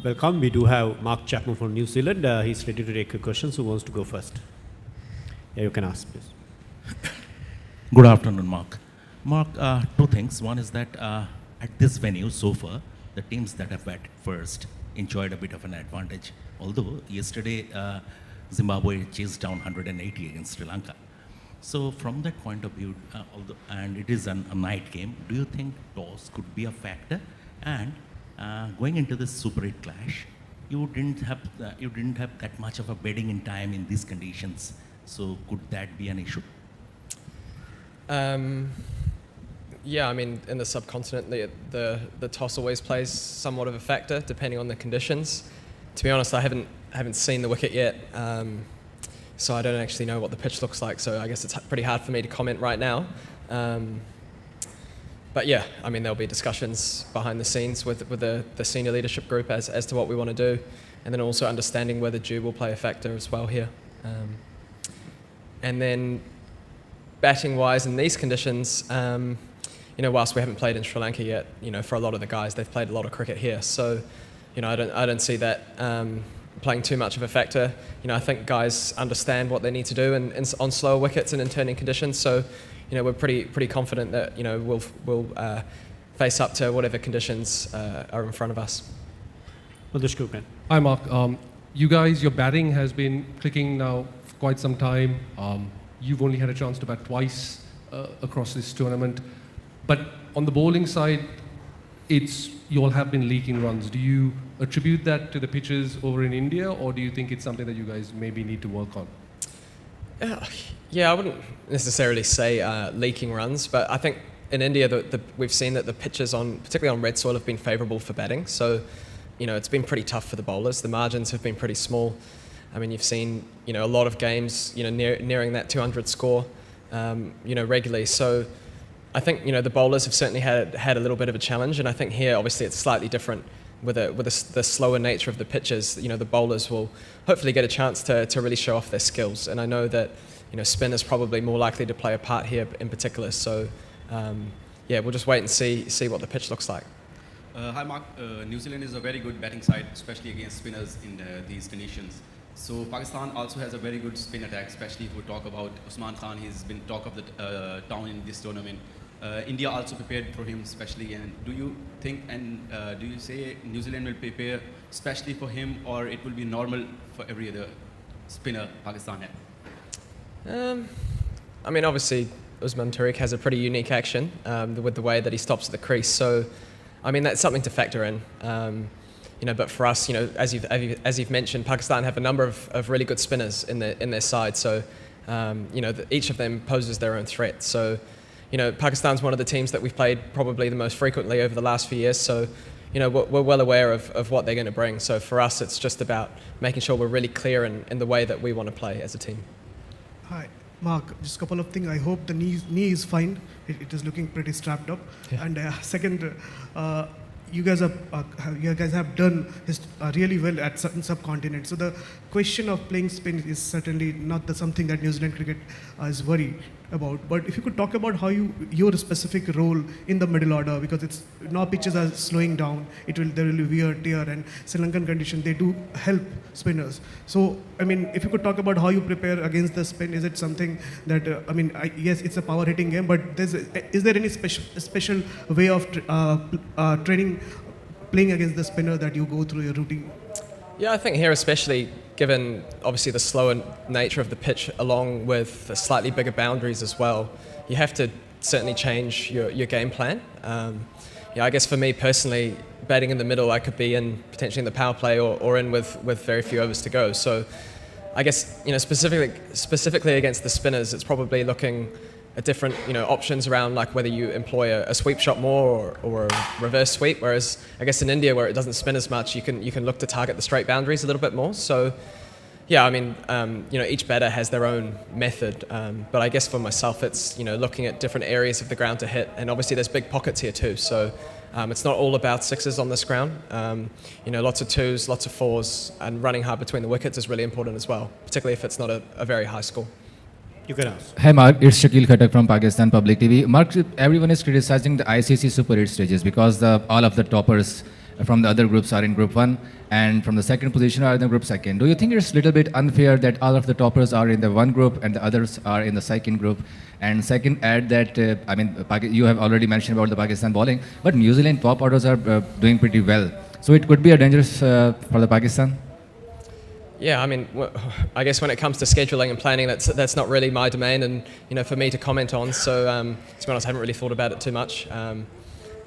Welcome. We do have Mark Chapman from New Zealand. He's ready to take your questions. Who wants to go first? Yeah, you can ask, please. Good afternoon, Mark. Mark, two things. One is that at this venue so far, the teams that have batted first enjoyed a bit of an advantage. Although yesterday, Zimbabwe chased down 180 against Sri Lanka. So from that point of view, and it is a night game, do you think toss could be a factor? And going into this Super 8 clash, you didn't have that much of a bedding in time in these conditions. So could that be an issue? Yeah, I mean, in the subcontinent, the toss always plays somewhat of a factor depending on the conditions. To be honest, I haven't seen the wicket yet, so I don't actually know what the pitch looks like. So I guess it's pretty hard for me to comment right now. But yeah, I mean, there'll be discussions behind the scenes with the senior leadership group as to what we want to do, and then also understanding whether dew will play a factor as well here. And then batting-wise in these conditions, whilst we haven't played in Sri Lanka yet, for a lot of the guys, they've played a lot of cricket here. So, I don't see that playing too much of a factor. I think guys understand what they need to do on slower wickets and in turning conditions. So, we're pretty confident that we'll face up to whatever conditions are in front of us. Hi, Mark. You guys, your batting has been clicking now for quite some time. You've only had a chance to bat twice across this tournament. But on the bowling side, you all have been leaking runs. Do you attribute that to the pitches over in India, or do you think it's something that you guys maybe need to work on? Yeah, I wouldn't necessarily say leaking runs, but I think in India we've seen that the pitches particularly on red soil, have been favourable for batting. So, it's been pretty tough for the bowlers. The margins have been pretty small. I mean, you've seen, a lot of games, nearing that 200 score, regularly. So I think, the bowlers have certainly had a little bit of a challenge. And I think here, obviously, it's slightly different with the slower nature of the pitches. The bowlers will hopefully get a chance to really show off their skills. And I know that, spin is probably more likely to play a part here in particular. So, we'll just wait and see what the pitch looks like. Hi, Mark. New Zealand is a very good batting side, especially against spinners in these conditions. So Pakistan also has a very good spin attack, especially if we talk about Usman Khan. He's been talk of the town in this tournament. India also prepared for him, especially. And do you think do you say New Zealand will prepare especially for him, or it will be normal for every other spinner Pakistan had? I mean, obviously, Usman Tariq has a pretty unique action with the way that he stops at the crease. So, I mean, that's something to factor in. But for us, as you've mentioned, Pakistan have a number of really good spinners in their side. So, each of them poses their own threat. So, Pakistan's one of the teams that we've played probably the most frequently over the last few years. So, we're well aware of what they're going to bring. So for us, it's just about making sure we're really clear in the way that we want to play as a team. Hi, Mark. Just a couple of things. I hope the knee is fine. It is looking pretty strapped up. Yeah. And second, you guys have done really well at certain subcontinents. So the question of playing spin is certainly not something that New Zealand cricket is worried about. But if you could talk about how your specific role in the middle order, because it's now pitches are slowing down. There will be wear, tear, and Sri Lankan condition. They do help spinners. So I mean, if you could talk about how you prepare against the spin, is it something that yes, it's a power hitting game, but is there any special way of training, playing against the spinner that you go through your routine? Yeah, I think here especially, given obviously the slower nature of the pitch along with the slightly bigger boundaries as well, you have to certainly change your game plan. I guess for me personally, batting in the middle, I could be in potentially in the power play or in with very few overs to go. So I guess, specifically against the spinners, it's probably looking at different options around like whether you employ a sweep shot more or a reverse sweep, whereas I guess in India where it doesn't spin as much, you can look to target the straight boundaries a little bit more. So yeah, I mean, each batter has their own method, but I guess for myself it's looking at different areas of the ground to hit, and obviously there's big pockets here too, so it's not all about sixes on this ground. Lots of twos, lots of fours, and running hard between the wickets is really important as well, particularly if it's not a very high score. You can ask. Hi Mark, it's Shakil Khatak from Pakistan Public TV. Mark, everyone is criticizing the ICC Super 8 stages because all of the toppers from the other groups are in Group 1, and from the second position are in the Group 2nd. Do you think it's a little bit unfair that all of the toppers are in the one group and the others are in the second group? And second, add that, you have already mentioned about the Pakistan bowling, but New Zealand top orders are doing pretty well. So it could be a dangerous for the Pakistan? Yeah, I mean, I guess when it comes to scheduling and planning, that's not really my domain, and for me to comment on. So to be honest, I haven't really thought about it too much.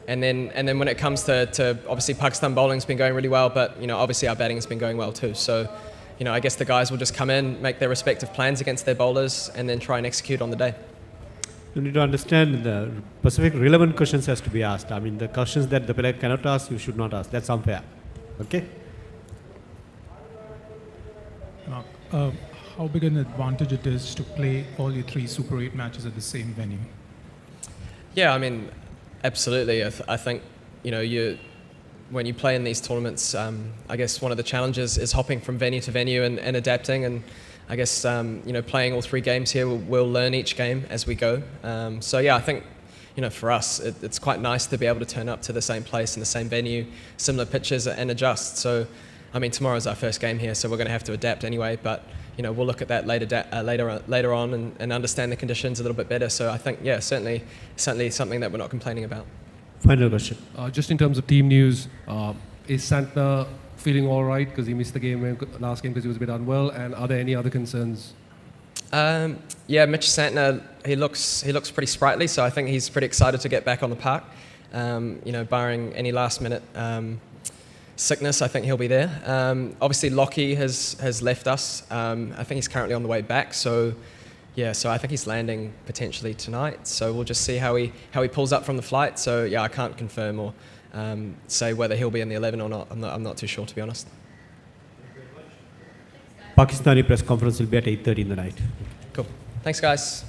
And then when it comes to obviously Pakistan bowling's been going really well, but obviously our batting has been going well too. So I guess the guys will just come in, make their respective plans against their bowlers, and then try and execute on the day. You need to understand the specific relevant questions has to be asked. I mean, the questions that the player cannot ask, you should not ask. That's unfair. Okay. How big an advantage it is to play all your 3 Super 8 matches at the same venue? Yeah, I mean, absolutely. I think, when you play in these tournaments, I guess one of the challenges is hopping from venue to venue and adapting. And I guess, playing all 3 games here, we'll learn each game as we go. So yeah, I think, for us, it's quite nice to be able to turn up to the same place in the same venue, similar pitches, and adjust. So, I mean, tomorrow's our first game here, so we're going to have to adapt anyway. But we'll look at that later on and understand the conditions a little bit better. So I think, yeah, certainly something that we're not complaining about. Final question. Just in terms of team news, is Santner feeling all right because he missed the last game because he was a bit unwell? And are there any other concerns? Yeah, Mitch Santner, he looks pretty sprightly, so I think he's pretty excited to get back on the park. Barring any last minute sickness, I think he'll be there. Obviously, Lockie has left us. I think he's currently on the way back. So I think he's landing potentially tonight. So we'll just see how he pulls up from the flight. So yeah, I can't confirm or say whether he'll be in the 11 or not. I'm not too sure, to be honest. Pakistani press conference will be at 8:30 in the night. Cool. Thanks, guys.